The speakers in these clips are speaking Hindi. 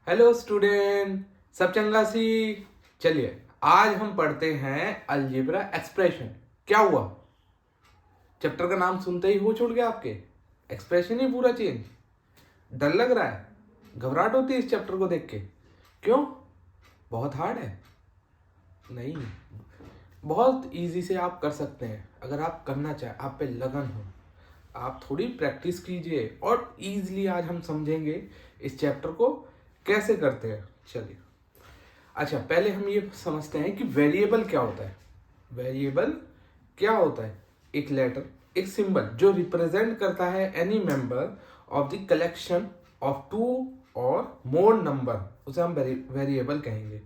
हेलो स्टूडेंट, सब चंगा सी। चलिए आज हम पढ़ते हैं अलजेब्रा एक्सप्रेशन। क्या हुआ, चैप्टर का नाम सुनते ही हो छूट गया आपके? एक्सप्रेशन ही पूरा चेंज। डर लग रहा है, घबराहट होती है इस चैप्टर को देख के? क्यों, बहुत हार्ड है? नहीं, बहुत इजी से आप कर सकते हैं अगर आप करना चाहें, आप पे लगन हो। आप थोड़ी प्रैक्टिस कीजिए और इजीली आज हम समझेंगे इस चैप्टर को कैसे करते हैं। चलिए, अच्छा पहले हम ये समझते हैं कि वेरिएबल क्या होता है। वेरिएबल क्या होता है? एक लेटर, एक सिंबल जो रिप्रेजेंट करता है any member of the collection of two or more number, उसे हम वेरिएबल कहेंगे।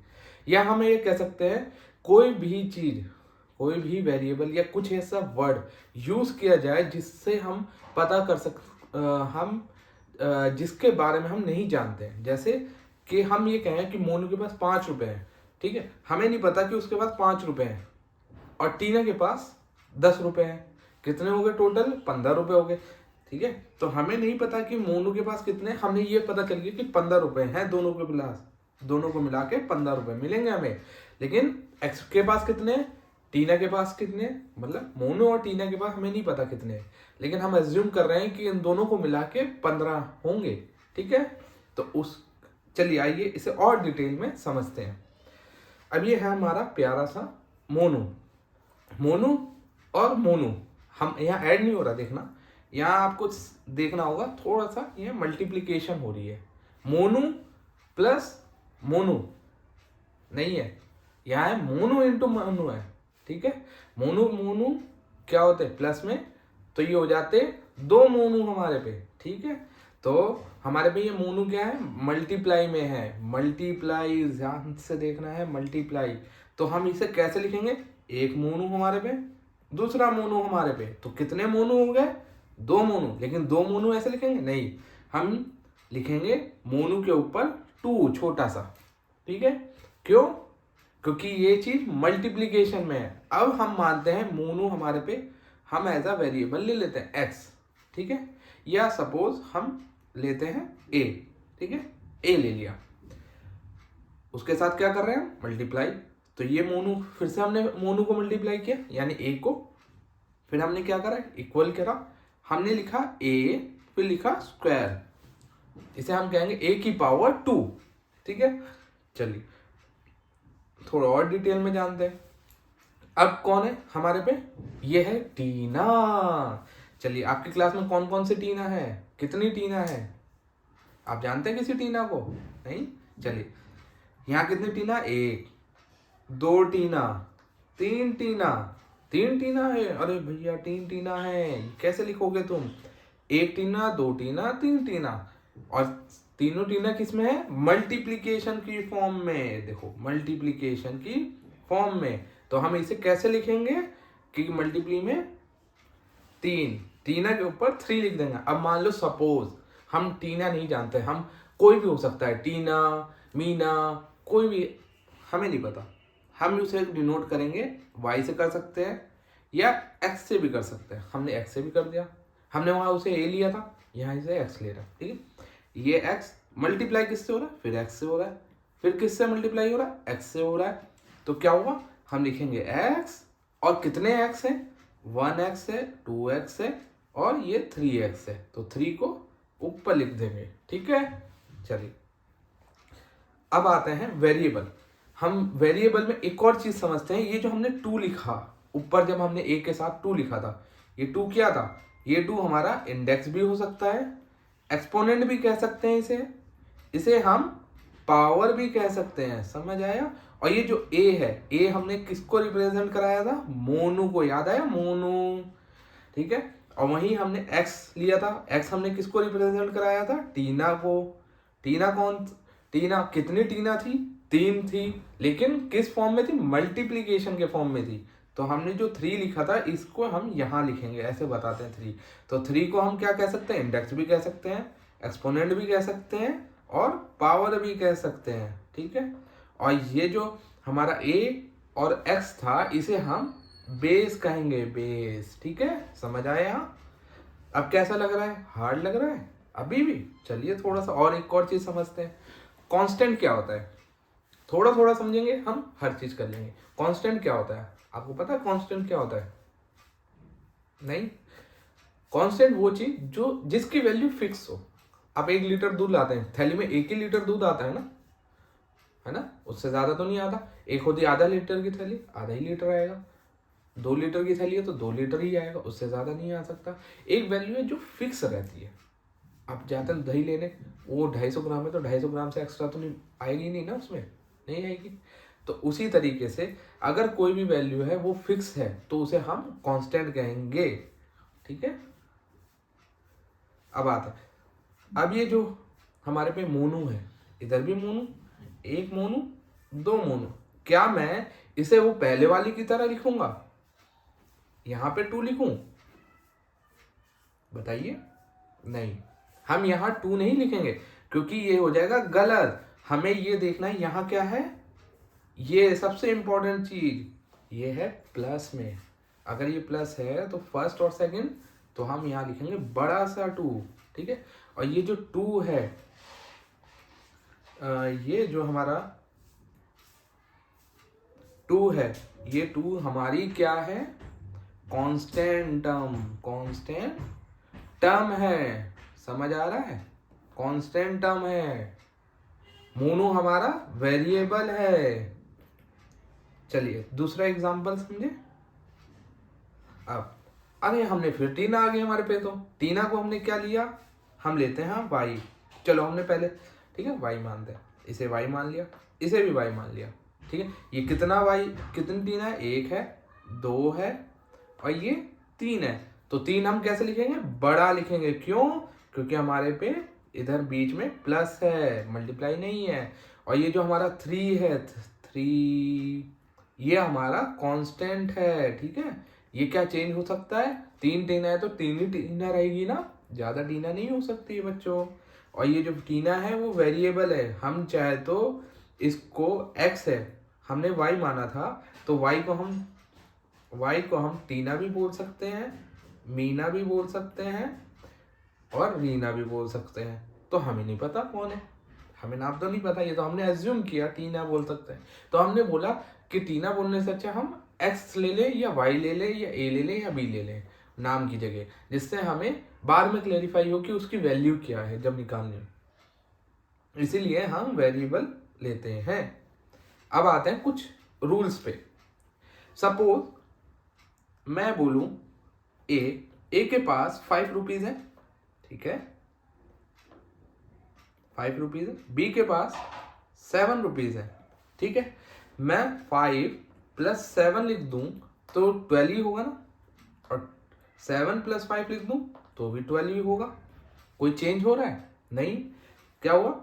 या हम ये कह सकते हैं कोई भी चीज, कोई भी वेरिएबल या कुछ ऐसा वर्ड यूज किया जाए जिससे हम पता कर हम जिसके बारे में हम नहीं जानते हैं। जैसे कि हम ये कहें कि मोनू के पास 5 रुपए हैं, ठीक है, हमें नहीं पता कि उसके पास 5 रुपए हैं और टीना के पास 10 रुपए हैं। कितने हो गए टोटल? 15 रुपए हो गए, ठीक है। तो हमें नहीं पता कि मोनू के पास कितने, हमें ये पता चल गया कि 15 रुपए हैं दोनों के पास, दोनों को मिला के 15 रुपए मिलेंगे हमें। लेकिन एक्स के पास कितने, टीना के पास कितने, मतलब मोनू और टीना के पास हमें नहीं पता कितने हैं, लेकिन हम एज्यूम कर रहे हैं कि इन दोनों को मिला के 15 होंगे, ठीक है। तो उस चलिए आइए इसे और डिटेल में समझते हैं। अब ये है हमारा प्यारा सा मोनू। मोनू और मोनू हम यहाँ ऐड नहीं हो रहा, देखना यहाँ आपको देखना होगा थोड़ा सा, ये मल्टीप्लीकेशन हो रही है। मोनू प्लस मोनू नहीं है, यहाँ है मोनू इंटू मोनू है, ठीक है। मोनू मोनू क्या होते हैं प्लस में, तो ये हो जाते 2 मोनू हमारे पे, ठीक है। तो हमारे पे ये मोनू क्या है, मल्टीप्लाई में है, मल्टीप्लाई ध्यान से देखना है, मल्टीप्लाई। तो हम इसे कैसे लिखेंगे? एक मोनू हमारे पे, दूसरा मोनू हमारे पे, तो कितने मोनू हो गए? 2 मोनू। लेकिन 2 मोनू ऐसे लिखेंगे नहीं, हम लिखेंगे मोनू के ऊपर 2 छोटा सा, ठीक है। क्यों? क्योंकि ये चीज मल्टीप्लीकेशन में है। अब हम मानते हैं मोनू हमारे पे हम एज अ वेरिएबल ले लेते हैं एक्स, ठीक है। या सपोज हम लेते हैं ए, ठीक है, ए ले लिया, उसके साथ क्या कर रहे हैं? मल्टीप्लाई। तो ये मोनू, फिर से हमने मोनू को मल्टीप्लाई किया यानी ए को, फिर हमने क्या करा? इक्वल करा, हमने लिखा ए, फिर लिखा स्क्वायर, इसे हम कहेंगे ए की पावर 2, ठीक है। चलिए थोड़ा और डिटेल में जानते हैं। अब कौन है हमारे पे? ये है टीना। चलिए आपकी क्लास में कौन कौन से टीना है, कितनी टीना है? आप जानते हैं किसी टीना को? नहीं? चलिए यहाँ कितनी टीना? 1, 2 टीना, 3 टीना। 3 टीना है? अरे भैया 3 टीना है, कैसे लिखोगे तुम? 1 टीना, 2 टीना, 3 टीना। और तीनों टीना किस में है? मल्टीप्लीकेशन की फॉर्म में। देखो मल्टीप्लीकेशन की फॉर्म में, तो हम इसे कैसे लिखेंगे कि मल्टीप्ली में 3, टीना के ऊपर 3 लिख देंगे। अब मान लो सपोज हम टीना नहीं जानते, हम कोई भी हो सकता है, टीना, मीना, कोई भी, हमें नहीं पता, हम उसे डिनोट करेंगे वाई से कर सकते हैं या एक्स से भी कर सकते हैं। हमने एक्स से भी कर दिया, हमने वहां उसे ए लिया था, यहाँ से एक्स ले रहा है, ठीक है। ये एक्स मल्टीप्लाई किससे हो रहा है? फिर एक्स से हो रहा है, फिर किससे मल्टीप्लाई हो रहा है? एक्स से हो रहा है। तो क्या हुआ? हम लिखेंगे एक्स, और कितने एक्स है? 1x है, 2x है और ये 3x है, तो 3 को ऊपर लिख देंगे, ठीक है। चलिए अब आते हैं वेरिएबल। हम वेरिएबल में एक और चीज समझते हैं। ये जो हमने 2 लिखा ऊपर, जब हमने a के साथ 2 लिखा था, ये 2 क्या था? ये 2 हमारा इंडेक्स भी हो सकता है, एक्सपोनेंट भी कह सकते हैं इसे हम पावर भी कह सकते हैं, समझ आया। और ये जो a है, a हमने किसको रिप्रेजेंट कराया था? मोनू को, याद आया? मोनू, ठीक है। और वहीं हमने x लिया था, x हमने किसको रिप्रेजेंट कराया था? टीना को। टीना कौन? टीना कितनी टीना थी? 3 थी, लेकिन किस फॉर्म में थी? मल्टीप्लीकेशन के फॉर्म में थी। तो हमने जो 3 लिखा था इसको हम यहाँ लिखेंगे, ऐसे बताते हैं 3। तो 3 को हम क्या कह सकते हैं? इंडेक्स भी कह सकते हैं, एक्सपोनेंट भी कह सकते हैं और पावर भी कह सकते हैं, ठीक है। और ये जो हमारा a और x था, इसे हम बेस कहेंगे, बेस, ठीक है। समझ आया यहाँ? अब कैसा लग रहा है? हार्ड लग रहा है अभी भी? चलिए थोड़ा सा और एक और चीज समझते हैं। कांस्टेंट क्या होता है, थोड़ा थोड़ा समझेंगे हम, हर चीज कर लेंगे। कांस्टेंट क्या होता है, आपको पता है कांस्टेंट क्या होता है? नहीं, कांस्टेंट वो चीज जो जिसकी वैल्यू फिक्स हो। आप 1 लीटर दूध लाते हैं, थैली में 1 ही लीटर दूध आता है ना, उससे ज्यादा तो नहीं आता। एक होती आधा लीटर की थैली, आधा ही लीटर आएगा। 2 लीटर की थैली है तो 2 लीटर ही आएगा, उससे ज्यादा नहीं आ सकता। एक वैल्यू है जो फिक्स रहती है। आप जाते हैं दही लेने, वो 250 ग्राम है तो 250 ग्राम से एक्स्ट्रा तो नहीं आएगी, नहीं ना, उसमें नहीं आएगी। तो उसी तरीके से अगर कोई भी वैल्यू है वो फिक्स है तो उसे हम कांस्टेंट कहेंगे। ठीक है, अब आता है, अब ये जो हमारे पे मोनू है, इधर भी मोनू, एक मोनू, दो मोनू, क्या मैं इसे वो पहले वाली की तरह लिखूंगा, यहां पे 2 लिखूं? बताइए। नहीं, हम यहाँ 2 नहीं लिखेंगे क्योंकि ये हो जाएगा गलत। हमें ये देखना है यहाँ क्या है, ये सबसे इंपॉर्टेंट चीज, ये है प्लस में। अगर ये प्लस है तो फर्स्ट और सेकंड, तो हम यहाँ लिखेंगे बड़ा सा 2। ठीक है, और ये जो 2 है, ये जो हमारा 2 है, ये 2 हमारी क्या है, कांस्टेंट टर्म है। समझ आ रहा है, कांस्टेंट टर्म है। मोनू हमारा वेरिएबल है। चलिए दूसरा एग्जांपल समझे। अब अरे हमने फिर टीना आ गई हमारे पे, तो टीना को हमने क्या लिया, हम लेते हैं वाई। चलो हमने पहले, ठीक है, वाई मान दें, इसे वाई मान लिया, इसे भी वाई मान लिया। ठीक है, ये कितना वाई, कितनी टीना है, 1 है, 2 है और ये 3 है। तो 3 हम कैसे लिखेंगे, बड़ा लिखेंगे। क्यों? क्योंकि हमारे पे इधर बीच में प्लस है, मल्टीप्लाई नहीं है। और ये जो हमारा 3 है, 3 ये हमारा कांस्टेंट है। ठीक है, ये क्या चेंज हो सकता है, 3 टीना है तो 3 ही टीना रहेगी ना, ज्यादा टीना नहीं हो सकती है बच्चों। और ये जो टीना है वो वेरिएबल है, हम चाहे तो इसको x है, हमने y माना था, तो y को हम टीना भी बोल सकते हैं, मीना भी बोल सकते हैं और रीना भी बोल सकते हैं। तो हमें नहीं पता कौन है, हमें नाम तो नहीं पता, ये तो हमने एज्यूम किया टीना बोल सकते हैं। तो हमने बोला कि टीना बोलने से अच्छा हम x ले लें या y ले लें या a ले लें या b ले लें नाम की जगह, जिससे हमें बाद में क्लेरिफाई हो कि उसकी वैल्यू क्या है जब निकालने। इसीलिए हम वेरिएबल लेते हैं। अब आते हैं कुछ रूल्स पे। सपोज मैं बोलूं ए के पास 5 रुपीज है, ठीक है, 5 रुपीज है, बी के पास 7 रुपीज है, ठीक है। मैं 5 + 7 लिख दूं तो 12 ही होगा ना, और 7 + 5 लिख दूं तो भी 12 ही होगा। कोई चेंज हो रहा है? नहीं। क्या हुआ,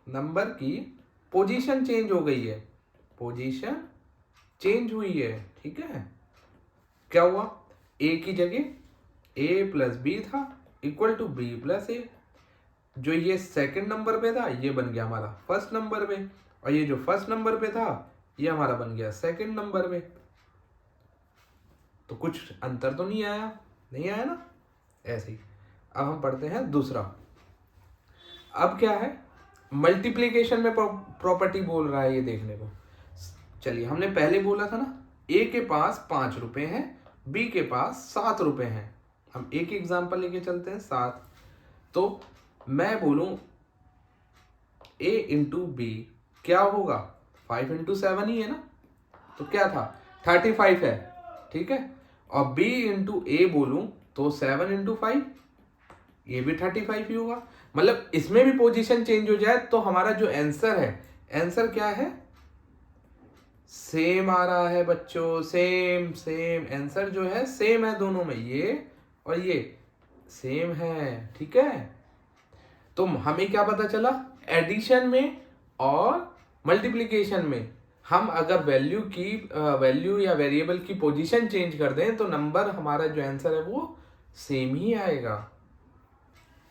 नंबर की पोजीशन चेंज हो गई है, पोजीशन चेंज हुई है। ठीक है, क्या हुआ, ए की जगह a + b था इक्वल टू b + a। जो ये सेकंड नंबर पे था ये बन गया हमारा फर्स्ट नंबर पे, और ये जो फर्स्ट नंबर पे था ये हमारा बन गया सेकंड नंबर पे। तो कुछ अंतर तो नहीं आया ना, ऐसे ही। अब हम पढ़ते हैं दूसरा। अब क्या है, मल्टीप्लिकेशन में प्रॉपर्टी बोल रहा है ये देखने को। चलिए, हमने पहले बोला था ना, ए के पास 5 रुपए हैं, बी के पास 7 रुपए हैं। हम एक एग्जांपल लेके चलते हैं, 7। तो मैं बोलूं a × b क्या होगा, 5 × 7 ही है ना, तो क्या था, 35 है। ठीक है, और b × a बोलूं तो 7 × 5, ये भी 35 ही होगा। मतलब इसमें भी पोजीशन चेंज हो जाए तो हमारा जो आंसर है, आंसर क्या है, सेम आ रहा है बच्चों, सेम आंसर जो है सेम है दोनों में, ये और ये सेम है। ठीक है, तो हमें क्या पता चला, एडिशन में और मल्टीप्लिकेशन में हम अगर वैल्यू या वेरिएबल की पोजीशन चेंज कर दें तो नंबर हमारा जो आंसर है वो सेम ही आएगा।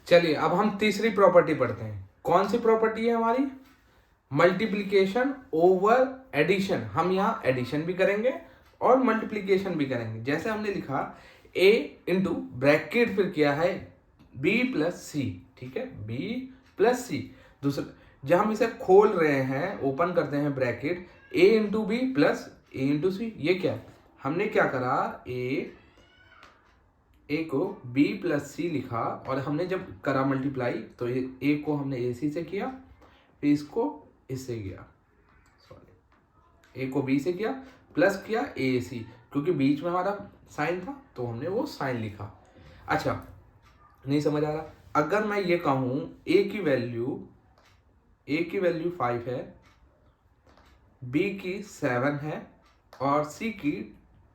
चलिए अब हम तीसरी प्रॉपर्टी पढ़ते हैं। कौन सी प्रॉपर्टी है हमारी, मल्टीप्लिकेशन ओवर एडिशन। हम यहाँ एडिशन भी करेंगे और मल्टीप्लिकेशन भी करेंगे। जैसे हमने लिखा a × ब्रैकेट फिर किया है बी प्लस सी, ठीक है, बी प्लस सी। दूसरा, जब हम इसे खोल रहे हैं, ओपन करते हैं ब्रैकेट, ए इंटू बी प्लस ए इंटू सी, ये क्या है, हमने क्या करा, ए को बी प्लस सी लिखा, और हमने जब करा मल्टीप्लाई तो ए को हमने ए सी से किया, फिर इसको इससे किया, सॉरी, ए को बी से किया, प्लस किया ए सी, क्योंकि बीच में हमारा साइन था तो हमने वो साइन लिखा। अच्छा, नहीं समझ आ रहा, अगर मैं ये कहूँ ए की वैल्यू 5 है, बी की 7 है और सी की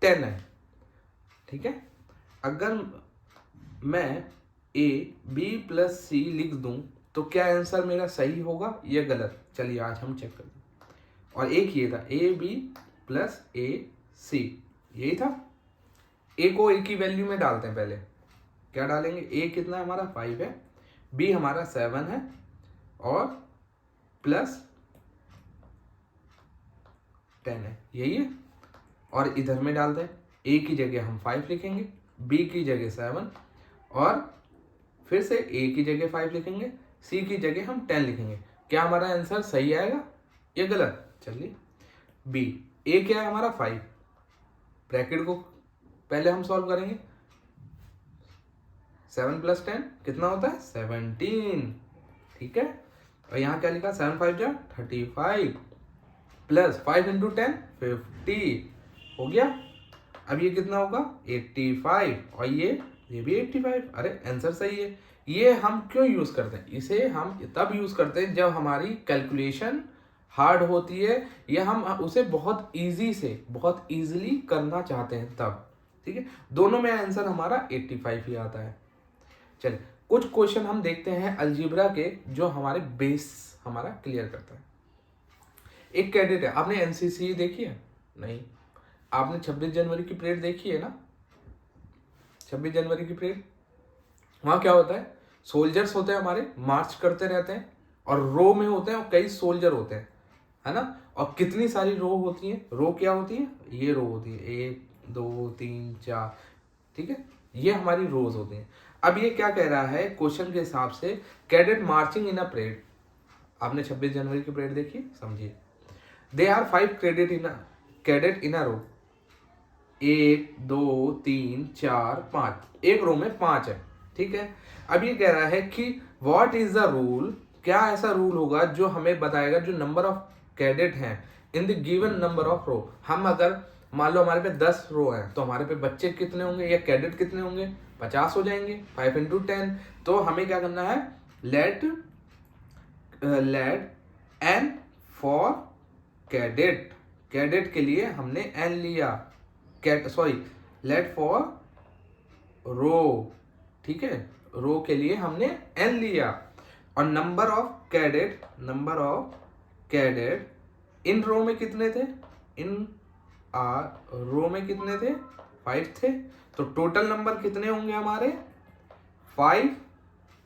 10 है, ठीक है, अगर मैं ए बी प्लस सी लिख दूं तो क्या आंसर मेरा सही होगा या गलत? चलिए आज हम चेक करते हैं। और एक ये था, ए बी प्लस ए सी, यही था। ए को ए की वैल्यू में डालते हैं, पहले क्या डालेंगे, ए कितना हमारा 5 है, बी हमारा 7 है और प्लस 10 है, यही है। और इधर में डालते हैं, ए की जगह हम 5 लिखेंगे, बी की जगह 7 और फिर से ए की जगह 5 लिखेंगे, सी की जगह हम 10 लिखेंगे। क्या हमारा आंसर सही आएगा या गलत? चलिए, बी, ए क्या है हमारा 5, ब्रैकेट को पहले हम सॉल्व करेंगे, 7 प्लस 10 कितना होता है, 17, ठीक है। और यहाँ क्या लिखा, 7 5 जा 35 प्लस 5 इंटू 10 50, हो गया। अब ये कितना होगा, 85, और ये भी 85। अरे आंसर सही है। ये हम क्यों यूज करते हैं, इसे हम तब यूज करते हैं जब हमारी कैलकुलेशन हार्ड होती है या हम उसे बहुत इजीली करना चाहते हैं तब, ठीक है। दोनों में आंसर हमारा 85 ही आता है। चलिए, कुछ क्वेश्चन हम देखते हैं अलजेब्रा के जो हमारे बेस हमारा क्लियर करता है। एक कैडेट है, आपने एनसीसी देखी है? नहीं। आपने 26 जनवरी की परेड देखी है ना? 26 जनवरी की परेड, वहां क्या होता है, सोल्जर्स होते हैं हमारे, मार्च करते रहते हैं और रो में होते हैं और कई सोल्जर होते हैं, है ना। और कितनी सारी रो होती है, रो क्या होती है, ये रो होती है, 1 2 3 4, ठीक है, ये हमारी रोज होती हैं। अब ये क्या कह रहा है क्वेश्चन के हिसाब से, कैडेट मार्चिंग इन अ परेड। आपने 26 जनवरी की परेड देखी, समझिए। दे आर 5 कैडेट इन अ रो, 1 2 3 4 5, एक रो में 5 है, ठीक है। अब ये कह रहा है कि व्हाट इज द रूल, क्या ऐसा रूल होगा जो हमें बताएगा जो नंबर ऑफ कैडेट हैं in the given number of row. हम अगर मान लो हमारे पे 10 रो हैं तो हमारे पे बच्चे कितने होंगे या कैडेट कितने होंगे, 50 हो जाएंगे, 5 इंटू 10। तो हमें क्या करना है, let n for cadet, cadet के लिए हमने एन लिया, लेट फॉर रो, ठीक है, रो के लिए हमने एन लिया। और नंबर ऑफ कैडेट इन रो में कितने थे, इन रो में कितने थे, 5 थे। तो टोटल नंबर कितने होंगे हमारे, 5,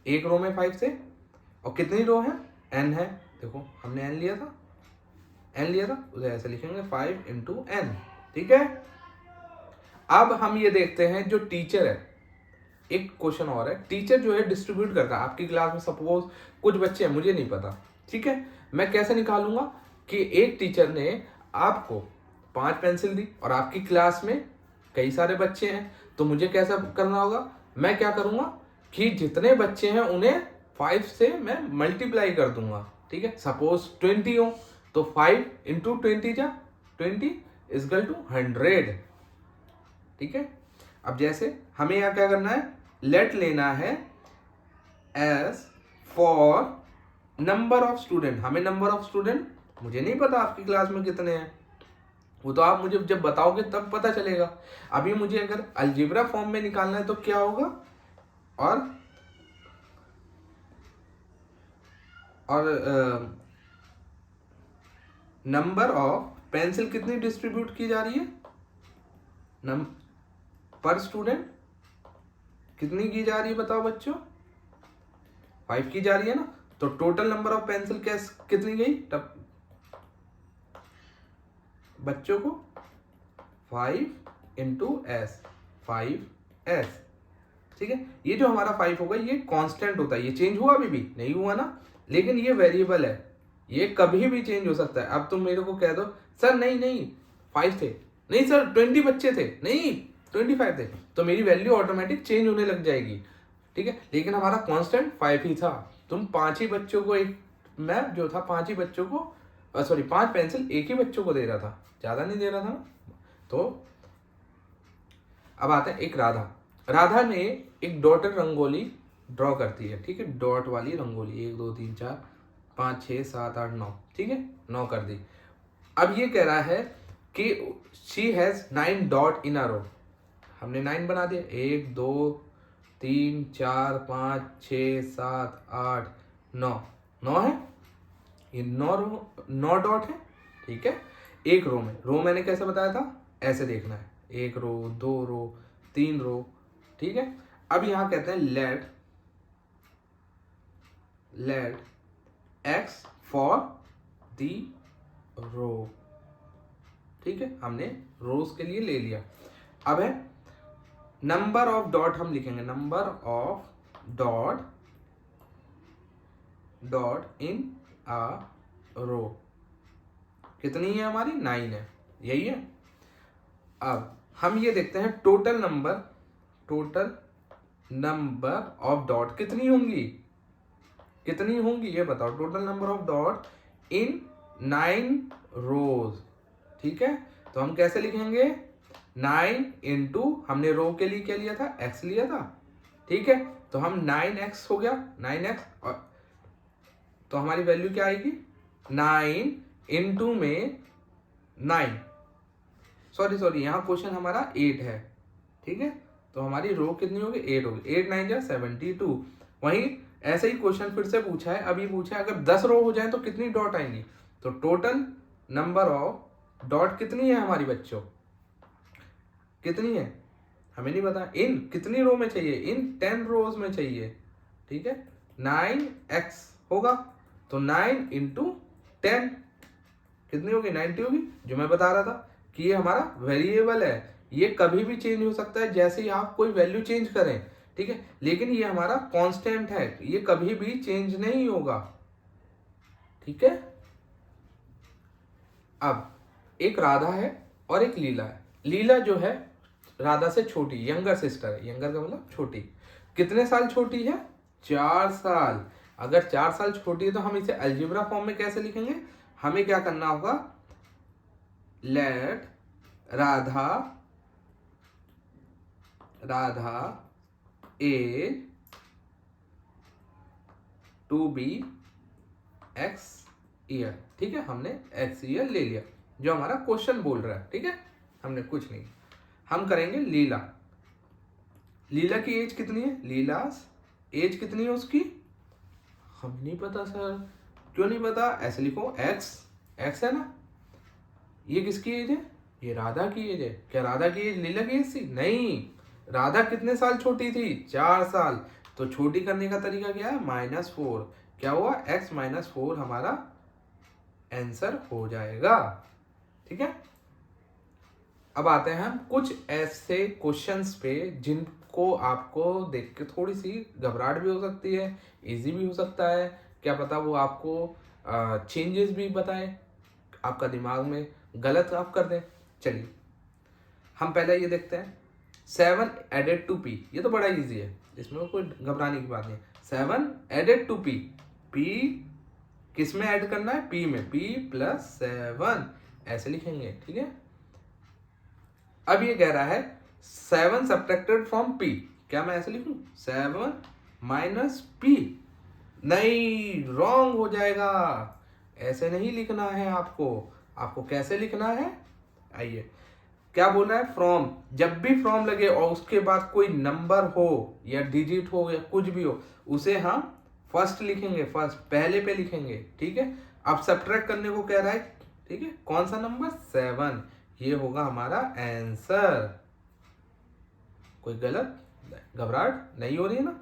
एक रो में 5 थे। और कितनी रो है, n है, देखो हमने n लिया था, उसे ऐसे लिखेंगे 5 इंटू एन, ठीक है। अब हम ये देखते हैं जो टीचर है, एक क्वेश्चन और है, टीचर जो है डिस्ट्रीब्यूट करता है आपकी क्लास में, सपोज कुछ बच्चे हैं, मुझे नहीं पता, ठीक है, मैं कैसे निकालूंगा कि एक टीचर ने आपको 5 पेंसिल दी और आपकी क्लास में कई सारे बच्चे हैं, तो मुझे कैसा करना होगा, मैं क्या करूंगा कि जितने बच्चे हैं उन्हें 5 से मैं मल्टीप्लाई कर दूंगा, ठीक है। सपोज 20 हो तो 5 इंटू 20 जा 20 इजकल टू 100, ठीक है। अब जैसे हमें यहाँ क्या करना है, लेट लेना है S for number of student. हमें नंबर ऑफ स्टूडेंट, मुझे नहीं पता आपकी क्लास में कितने हैं, वो तो आप मुझे जब बताओगे तब पता चलेगा। अभी मुझे अगर अलजेब्रा फॉर्म में निकालना है तो क्या होगा, और नंबर ऑफ पेंसिल कितनी डिस्ट्रीब्यूट की जा रही है, पर स्टूडेंट कितनी की जा रही है, बताओ बच्चों, 5 की जा रही है ना। तो टोटल नंबर ऑफ पेंसिल कितनी गई, तब बच्चों को 5 इंटू एस, 5s, ठीक है। ये जो हमारा 5 होगा ये कांस्टेंट होता है, ये चेंज हुआ अभी भी नहीं हुआ ना, लेकिन ये वेरिएबल है, ये कभी भी चेंज हो सकता है। अब तुम मेरे को कह दो सर नहीं 5 थे, नहीं सर 20 बच्चे थे, नहीं 25 थे, तो मेरी वैल्यू ऑटोमेटिक चेंज होने लग जाएगी, ठीक है। लेकिन हमारा कांस्टेंट 5 ही था। तुम 5 ही बच्चों को, एक मैप जो था 5 ही बच्चों को, सॉरी 5 पेंसिल एक ही बच्चों को दे रहा था, ज्यादा नहीं दे रहा था ना। तो अब आते हैं एक राधा ने एक डॉटेड रंगोली ड्रॉ करती है, ठीक है, डॉट वाली रंगोली, 1 2 3 4 5 6 7 8 9, ठीक है, 9 कर दी। अब ये कह रहा है कि शी हैज 9 डॉट इन अ रो, हमने 9 बना दिया, 1 2 3 4 5 6 7 8 9, 9 है, ये 9 डॉट है, ठीक है। एक रो में, रो मैंने कैसे बताया था, ऐसे देखना है, 1 रो 2 रो 3 रो, ठीक है। अब यहां कहते हैं लेट एक्स फॉर दी रो, ठीक है, हमने रोज के लिए ले लिया। अब है नंबर ऑफ डॉट, हम लिखेंगे नंबर ऑफ डॉट इन अ रो, कितनी है हमारी, 9 है, यही है। अब हम ये देखते हैं टोटल नंबर ऑफ डॉट कितनी होंगी ये बताओ, total number of dot in 9 रोज, ठीक है। तो हम कैसे लिखेंगे, 9 इंटू, हमने रो के लिए क्या लिया था, x लिया था, ठीक है। तो हम 9x हो गया, 9x, और तो हमारी वैल्यू क्या आएगी, 9 इंटू में 9, सॉरी यहाँ क्वेश्चन हमारा 8 है, ठीक है। तो हमारी रो कितनी होगी, 8 होगी, 8 9 जा 72। वहीं ऐसे ही क्वेश्चन फिर से पूछा है, अभी पूछा है अगर 10 रो हो जाए तो कितनी डॉट आएंगी, तो टोटल नंबर ऑफ डॉट कितनी है हमारी बच्चों, कितनी है हमें नहीं पता, इन कितनी रो में चाहिए, इन 10 रोज में चाहिए, ठीक है। 9x होगा, तो 9 इंटू 10 कितनी होगी, 90 होगी, जो मैं बता रहा था कि ये हमारा वेरिएबल है, ये कभी भी चेंज हो सकता है जैसे ही आप कोई वैल्यू चेंज करें, ठीक है। लेकिन ये हमारा कांस्टेंट है, ये कभी भी चेंज नहीं होगा, ठीक है। अब एक राधा है और एक लीला है। लीला जो है राधा से छोटी, यंगर सिस्टर है, यंगर का मतलब छोटी, कितने साल छोटी है, 4 साल। अगर 4 साल छोटी है तो हम इसे अलजेब्रा फॉर्म में कैसे लिखेंगे, हमें क्या करना होगा, let Radha age to be x year, ठीक है, हमने x ईयर ले लिया जो हमारा क्वेश्चन बोल रहा है, ठीक है, हमने कुछ नहीं। हम करेंगे लीला की एज कितनी है, लीलास एज कितनी है उसकी, हमें नहीं पता सर, क्यों नहीं पता, ऐसे लिखो x है ना, ये किसकी एज है, ये राधा की एज है। क्या राधा की एज लीला की एज थी, नहीं, राधा कितने साल छोटी थी, 4 साल। तो छोटी करने का तरीका क्या है, -4, क्या हुआ, x - 4 हमारा आंसर हो जाएगा, ठीक है। अब आते हैं हम कुछ ऐसे क्वेश्चंस पे जिनको आपको देख के थोड़ी सी घबराहट भी हो सकती है, इजी भी हो सकता है, क्या पता वो आपको चेंजेस भी बताए, आपका दिमाग में गलत आप कर दें। चलिए हम पहले ये देखते हैं, 7 एडेड टू p, ये तो बड़ा इजी है, इसमें कोई घबराने की बात नहीं। 7 एडेड टू p, p किस में ऐड करना है, p में, p + 7 ऐसे लिखेंगे, ठीक है। अब ये कह रहा है 7 सब्ट्रैक्टेड फ्रॉम p, क्या मैं ऐसे लिखूं, 7 - p, नहीं, रॉन्ग हो जाएगा, ऐसे नहीं लिखना है आपको कैसे लिखना है, आइए क्या बोल रहा है, फ्रॉम, जब भी फ्रॉम लगे और उसके बाद कोई नंबर हो या डिजिट हो या कुछ भी हो, उसे हम फर्स्ट लिखेंगे, फर्स्ट पहले पे लिखेंगे, ठीक है। अब सब्ट्रैक्ट करने को कह रहा है, ठीक है, कौन सा नंबर, 7, ये होगा हमारा आंसर। कोई गलत घबराहट नहीं हो रही है ना।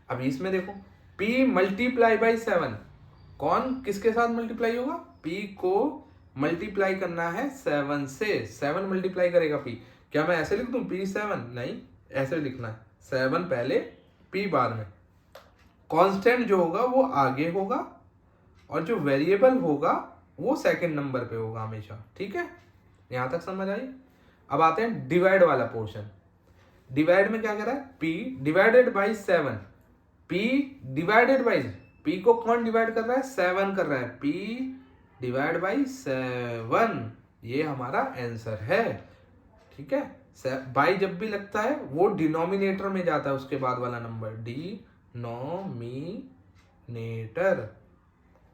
अब इसमें देखो p × 7, कौन किसके साथ मल्टीप्लाई होगा, p को मल्टीप्लाई करना है 7 से, 7 मल्टीप्लाई करेगा p, क्या मैं ऐसे लिख दूं p 7, नहीं, ऐसे लिखना है 7 पहले p बाद में। कांस्टेंट जो होगा वो आगे होगा और जो वेरिएबल होगा वो सेकंड नंबर पे होगा हमेशा। ठीक है, यहां तक समझ आई। अब आते हैं डिवाइड वाला पोर्शन। डिवाइड में क्या कर रहा है, p divided by 7। p divided by, p को कौन डिवाइड कर रहा है, 7 कर रहा है, p डिवाइड बाई 7, ये हमारा आंसर है। ठीक है, बाई जब भी लगता है वो डिनोमिनेटर में जाता है, उसके बाद वाला नंबर डिनोमिनेटर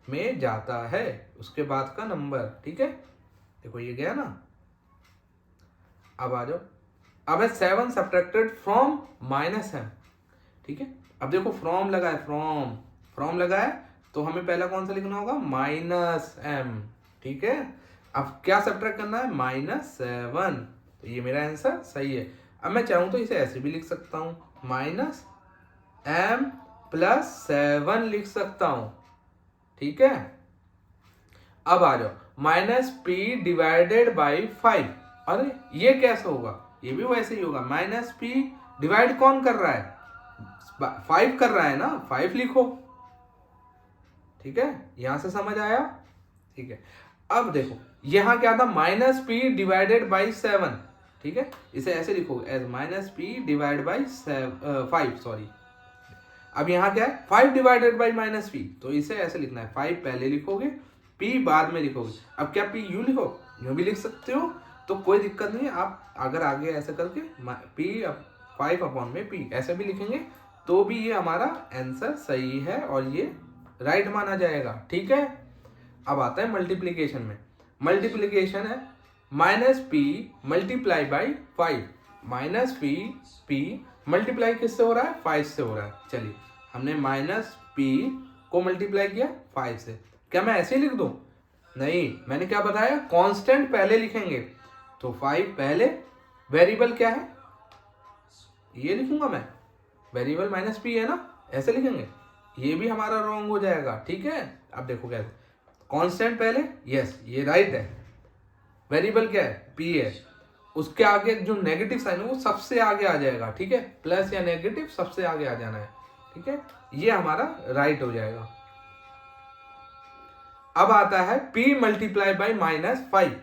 में जाता है, उसके बाद का नंबर। ठीक है, देखो ये गया ना। अब आ जाओ, अब है 7 सब्ट्रैक्टेड फ्रॉम -m। ठीक है, अब देखो फ्रॉम लगा है, फ्रॉम लगा है तो हमें पहला कौन सा लिखना होगा, -m। ठीक है, अब क्या सब्ट्रैक्ट करना है, -7, तो ये मेरा आंसर सही है। अब मैं चाहूं तो इसे ऐसे भी लिख सकता हूं, -m + 7 लिख सकता हूं। ठीक है, अब आ जाओ, -p डिवाइडेड बाई 5। अरे ये कैसे होगा, ये भी वैसे ही होगा, -p डिवाइड कौन कर रहा है, 5 कर रहा है ना, 5 लिखो। ठीक है, यहां से समझ आया। ठीक है, अब देखो यहां क्या था, -p डिवाइडेड बाई 7। ठीक है, इसे ऐसे लिखो as -p divide by 5, sorry. अब यहाँ क्या है, 5 डिवाइडेड बाई -p, तो इसे ऐसे लिखना है, 5 पहले लिखोगे, p बाद में लिखोगे। अब क्या p यूं लिखो, यूं भी लिख सकते हो, तो कोई दिक्कत नहीं है। आप अगर आगे ऐसे करके p 5/p ऐसे भी लिखेंगे तो भी ये हमारा आंसर सही है और ये राइट माना जाएगा। ठीक है, अब आता है मल्टीप्लीकेशन में। मल्टीप्लीकेशन है -p multiply by 5, -p multiply किससे हो रहा है, 5 से हो रहा है। चलिए, हमने -p को मल्टीप्लाई किया 5 से, क्या मैं ऐसे ही लिख दूं, नहीं, मैंने क्या बताया, कांस्टेंट पहले लिखेंगे, तो 5 पहले, वेरिएबल क्या है, ये लिखूंगा मैं, वेरिएबल -p है ना, ऐसे लिखेंगे, ये भी हमारा रॉन्ग हो जाएगा। ठीक है, अब देखो कैसे, कांस्टेंट पहले, यस ये राइट है, वेरिएबल क्या है, p है, उसके आगे जो नेगेटिव साइन है वो सबसे आगे आ जाएगा। ठीक है, प्लस या नेगेटिव सबसे आगे आ जाना है। ठीक है, ये हमारा राइट हो जाएगा। अब आता है p मल्टीप्लाई बाई -5।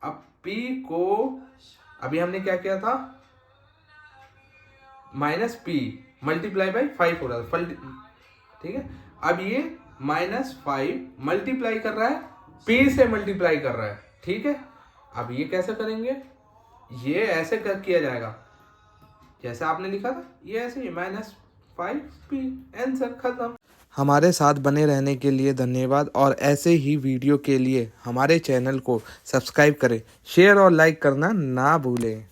अब p को, अभी हमने क्या किया था, -p मल्टीप्लाई बाई 5 हो रहा था। ठीक है, अब ये -5 मल्टीप्लाई कर रहा है, p से मल्टीप्लाई कर रहा है। ठीक है, अब ये कैसे करेंगे, ये ऐसे कर किया जाएगा जैसे आपने लिखा था, ये ऐसे ही -5p, आंसर खत्म। हमारे साथ बने रहने के लिए धन्यवाद और ऐसे ही वीडियो के लिए हमारे चैनल को सब्सक्राइब करें, शेयर और लाइक करना ना भूलें।